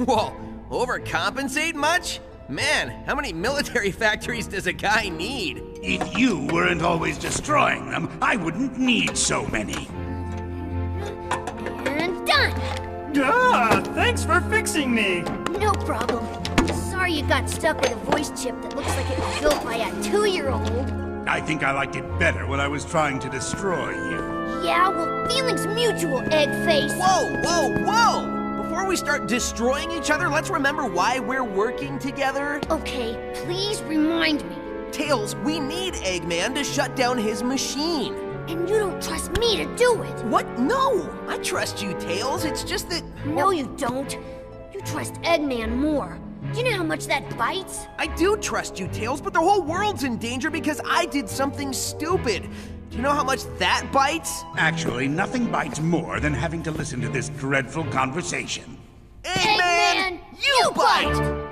Whoa, overcompensate much? Man, how many military factories does a guy need? If you weren't always destroying them, I wouldn't need so many. And done! Ah, thanks for fixing me! No problem. Sorry you got stuck with a voice chip that looks like it was built by a 2-year-old. I think I liked it better when I was trying to destroy you. Yeah, well, feelings mutual, egg face. Whoa, whoa, whoa! Before we start destroying each other, let's remember why we're working together. Okay, please remind me. Tails, we need Eggman to shut down his machine. And you don't trust me to do it. What? No! I trust you, Tails. It's just that... No, you don't. You trust Eggman more. Do you know how much that bites? I do trust you, Tails, but the whole world's in danger because I did something stupid. Do you know how much that bites? Actually, nothing bites more than having to listen to this dreadful conversation. Eggman, you bite!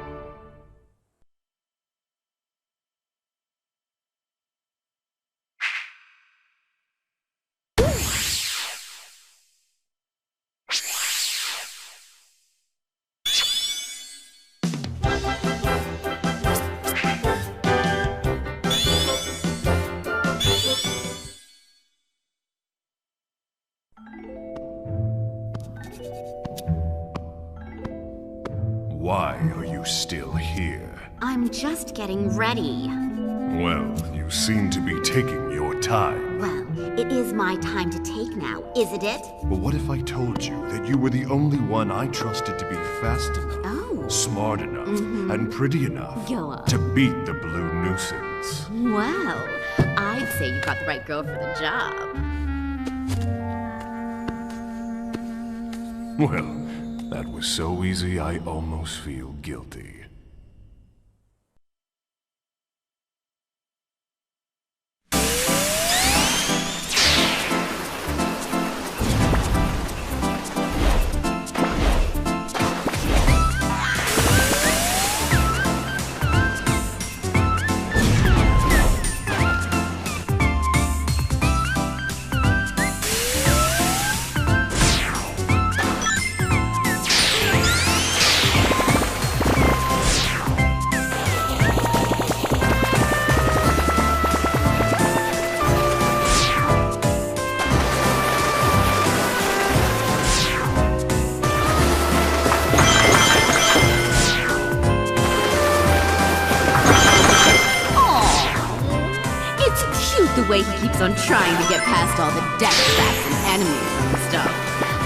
Why are you still here? I'm just getting ready. Well, you seem to be taking your time. Well, it is my time to take now, isn't it? But what if I told you that you were the only one I trusted to be fast enough, smart enough, and pretty enough Go on. to beat the blue nuisance? Well, I'd say you got the right girl for the job. Well, that was so easy I almost feel guilty. The way he keeps on trying to get past all the death traps and enemies and stuff.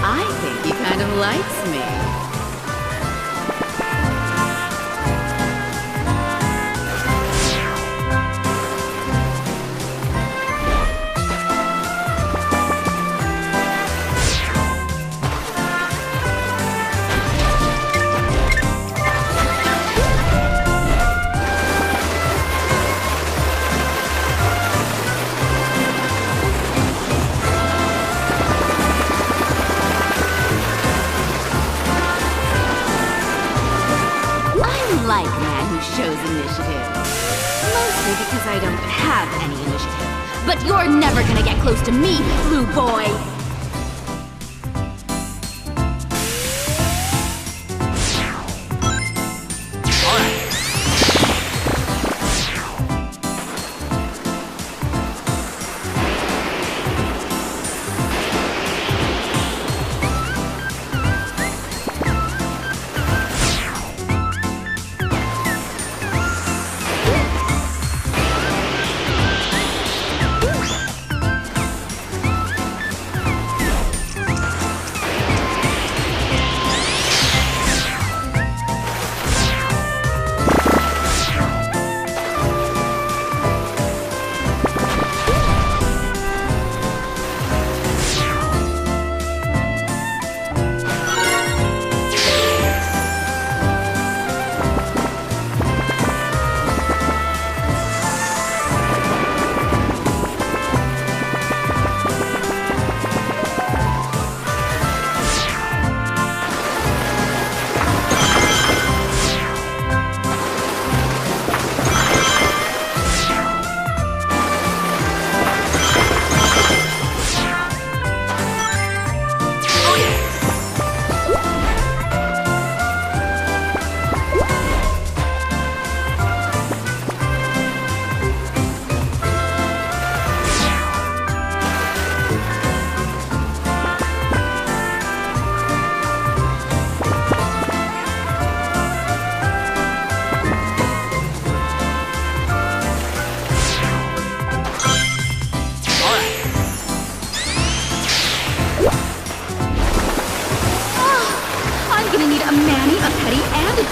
I think he kind of likes me. Like man who shows initiative. Mostly because I don't have any initiative. But you're never gonna get close to me, blue boy!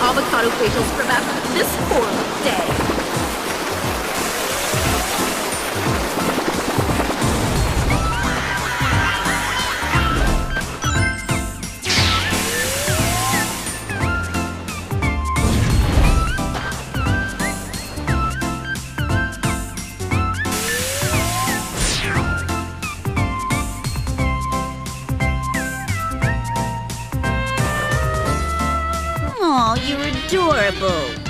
Avocado facial scrub after this horrible day. Aw, you're adorable.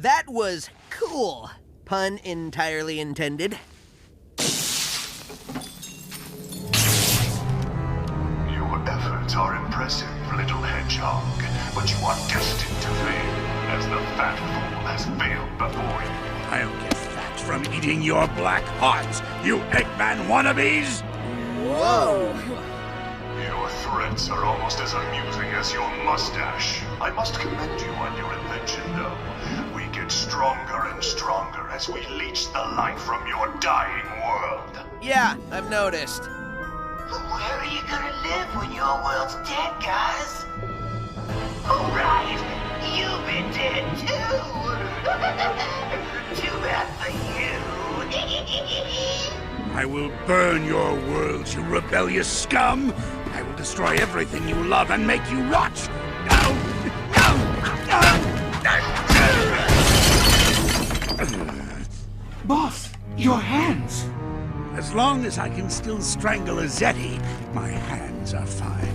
That was cool. Pun entirely intended. Your efforts are impressive, little hedgehog, but you are destined to fail, as the fat fool has failed before you. I'll get fat from eating your black hearts, you Eggman wannabes! Whoa! Your threats are almost as amusing as your mustache. I must commend you on your invention, though. We get stronger and stronger as we leech the life from your dying world. Yeah, I've noticed. Where are you gonna live when your world's dead, guys? Oh, right. You've been dead, too. Too bad for you. I will burn your world, you rebellious scum! I will destroy everything you love and make you watch! No! Boss, your hands! As long as I can still strangle a Zeti, my hands are fine.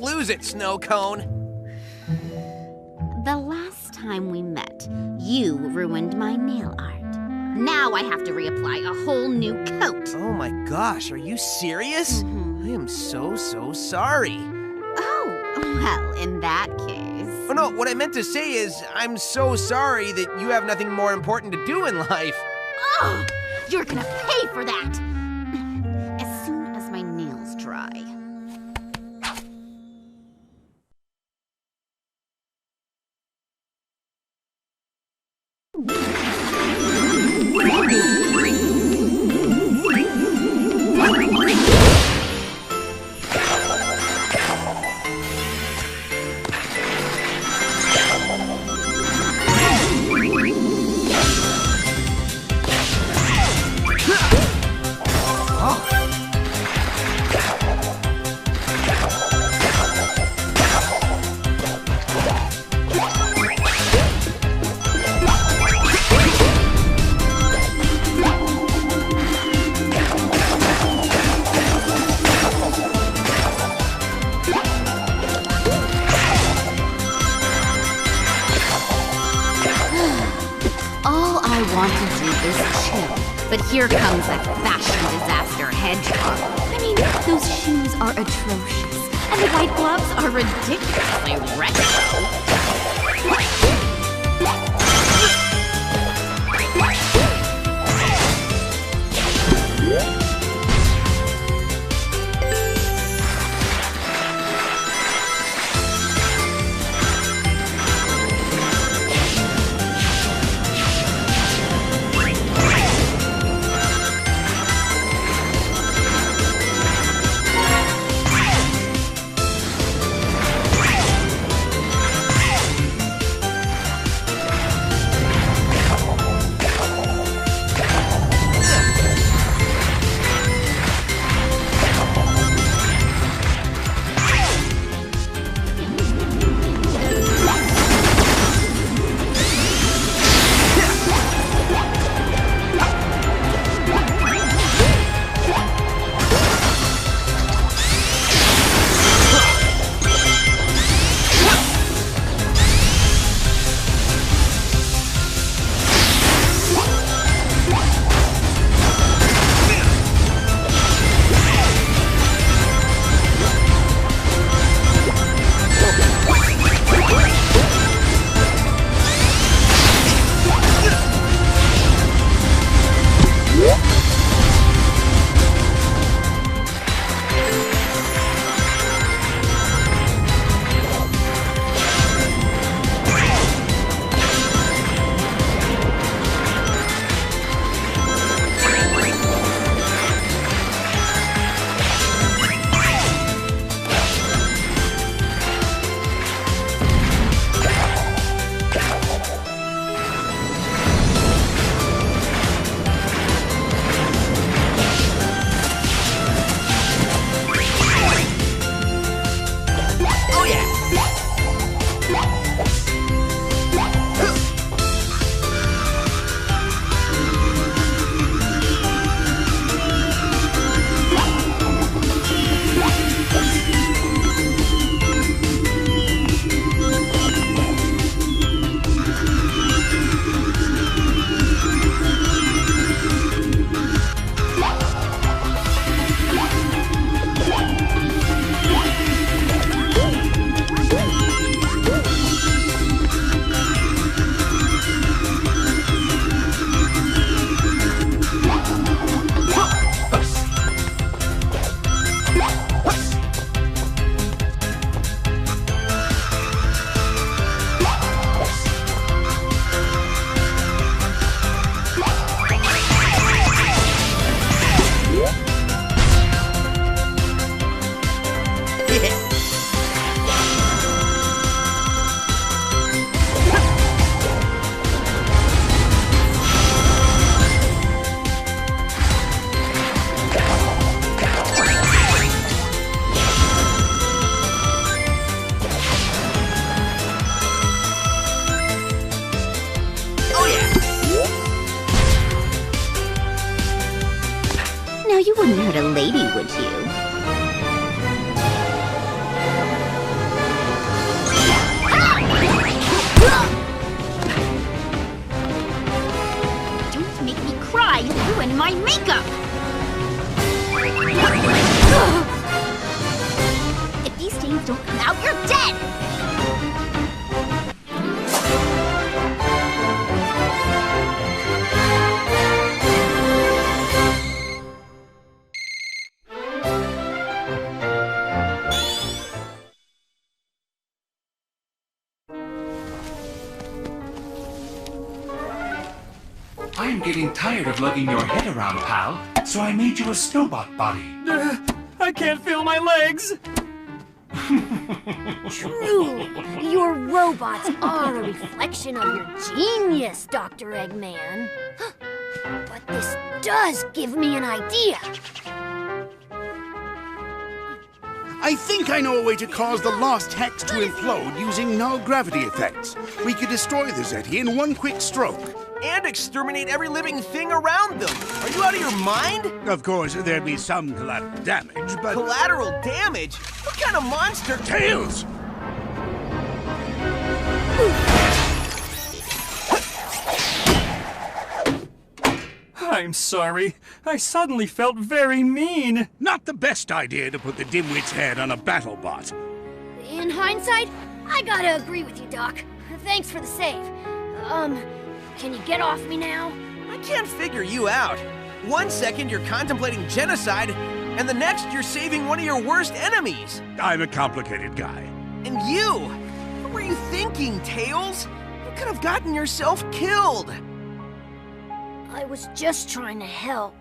Lose it, Snow Cone. The last time we met, you ruined my nail art. Now I have to reapply a whole new coat. Oh my gosh, are you serious? I am so sorry. Oh, well, in that case... Oh no, what I meant to say is, I'm so sorry that you have nothing more important to do in life. Oh, you're gonna pay for that! As soon as my nails dry. All I want to do is chill. But here comes that fashion disaster hedgehog. I mean, those shoes are atrocious. And the white gloves are ridiculously retro. You wouldn't hurt a lady, would you? Don't make me cry! You'll ruin my makeup! If these stains don't come out, you're dead! I'm getting tired of lugging your head around, pal, so I made you a Snowbot body. I can't feel my legs! Truly, your robots are a reflection of your genius, Dr. Eggman. But this does give me an idea. I think I know a way to cause the Lost Hex to implode using null gravity effects. We could destroy the Zeti in one quick stroke. And exterminate every living thing around them. Are you out of your mind? Of course, there'd be some collateral damage, but... Collateral damage? What kind of monster? Tails! I'm sorry. I suddenly felt very mean. Not the best idea to put the dimwit's head on a battle bot. In hindsight, I gotta agree with you, Doc. Thanks for the save. Can you get off me now? I can't figure you out. 1 second you're contemplating genocide, and the next you're saving one of your worst enemies. I'm a complicated guy. And you? What were you thinking, Tails? You could have gotten yourself killed. I was just trying to help.